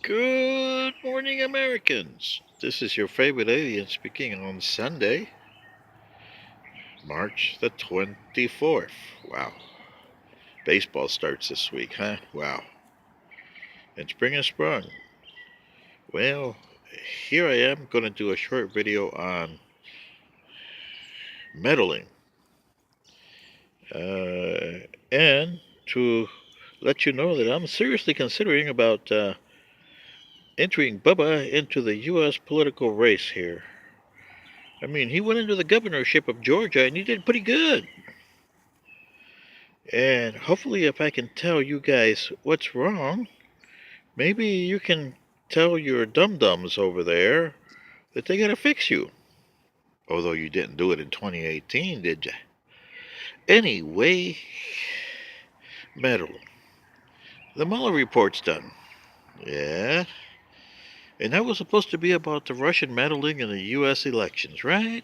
Good morning, Americans. This is your favorite alien speaking on Sunday, March the 24th. Wow. Baseball starts this week, huh? Wow. And spring has sprung. Well, here I am going to do a short video on meddling. And to let you know that I'm seriously considering about entering Bubba into the U.S. political race here. I mean, he went into the governorship of Georgia and he did pretty good. And hopefully, if I can tell you guys what's wrong, maybe you can tell your dum-dums over there that they gotta fix you. Although you didn't do it in 2018, did you? Anyway, metal. The Mueller report's done. Yeah. And that was supposed to be about the Russian meddling in the U.S. elections, right?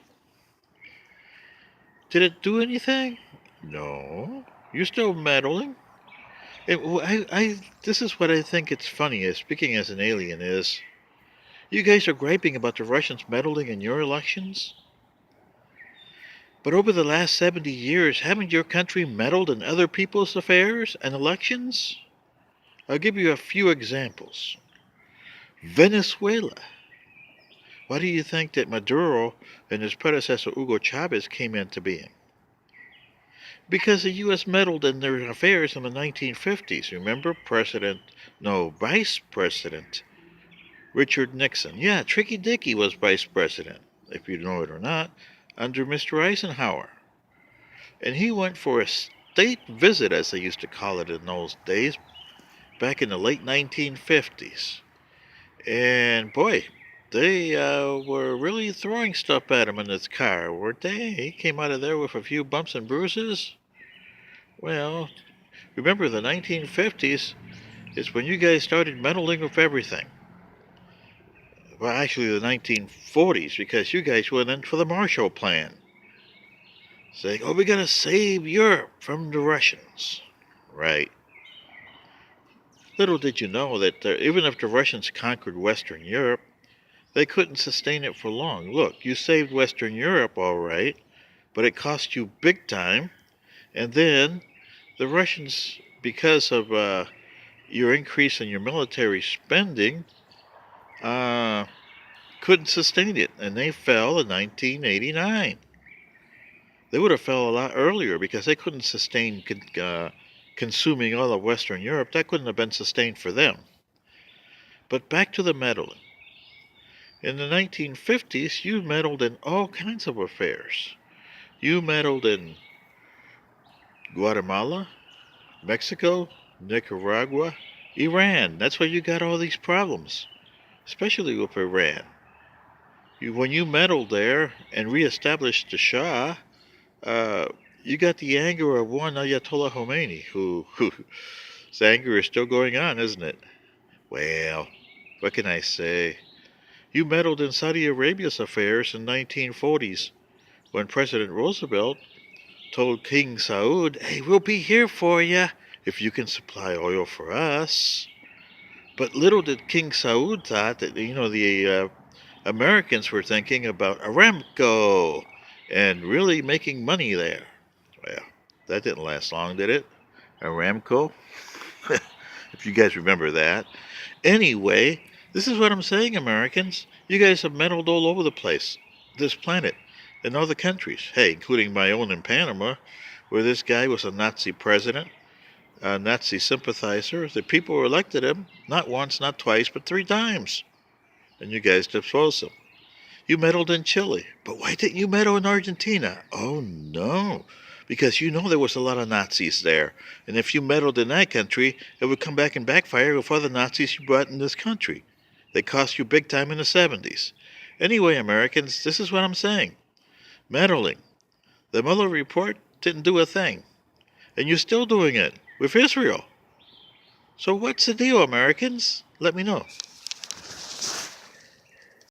Did it do anything? No. You're still meddling. This is what I think it's funny, as speaking as an alien, is you guys are griping about the Russians meddling in your elections? But over the last 70 years, haven't your country meddled in other people's affairs and elections? I'll give you a few examples. Venezuela. Why do you think that Maduro and his predecessor Hugo Chavez came into being? Because the U.S. meddled in their affairs in the 1950s. Remember Vice President Richard Nixon. Yeah, Tricky Dicky was vice president, if you know it or not, under Mr. Eisenhower. And he went for a state visit, as they used to call it in those days, back in the late 1950s. And boy, they were really throwing stuff at him in his car, weren't they? He came out of there with a few bumps and bruises. Well, remember the 1950s is when you guys started meddling with everything. Well, actually the 1940s, because you guys went in for the Marshall Plan. Saying, oh, we gotta save Europe from the Russians. Right. Little did you know that even if the Russians conquered Western Europe, they couldn't sustain it for long. Look, you saved Western Europe, all right, but it cost you big time. And then the Russians, because of your increase in your military spending, couldn't sustain it, and they fell in 1989. They would have fell a lot earlier because they couldn't sustain consuming all of Western Europe. That couldn't have been sustained for them. But back to the meddling. In the 1950s, you meddled in all kinds of affairs. You meddled in Guatemala, Mexico, Nicaragua, Iran. That's why you got all these problems, especially with Iran. When you meddled there and reestablished the Shah, you got the anger of one Ayatollah Khomeini, whose anger is still going on, isn't it? Well, what can I say? You meddled in Saudi Arabia's affairs in the 1940s when President Roosevelt told King Saud, hey, we'll be here for you if you can supply oil for us. But little did King Saud thought that, the Americans were thinking about Aramco and really making money there. Well, that didn't last long, did it? Aramco? If you guys remember that. Anyway, this is what I'm saying, Americans. You guys have meddled all over the place, this planet, in other countries. Hey, including my own in Panama, where this guy was a Nazi president, a Nazi sympathizer. The people elected him not once, not twice, but 3 times. And you guys disposed him. You meddled in Chile, but why didn't you meddle in Argentina? Oh no, because you know there was a lot of Nazis there, and if you meddled in that country, it would come back and backfire with other Nazis you brought in this country. They cost you big time in the 70s. Anyway, Americans, this is what I'm saying. Meddling. The Mueller report didn't do a thing, and you're still doing it with Israel. So what's the deal, Americans? Let me know.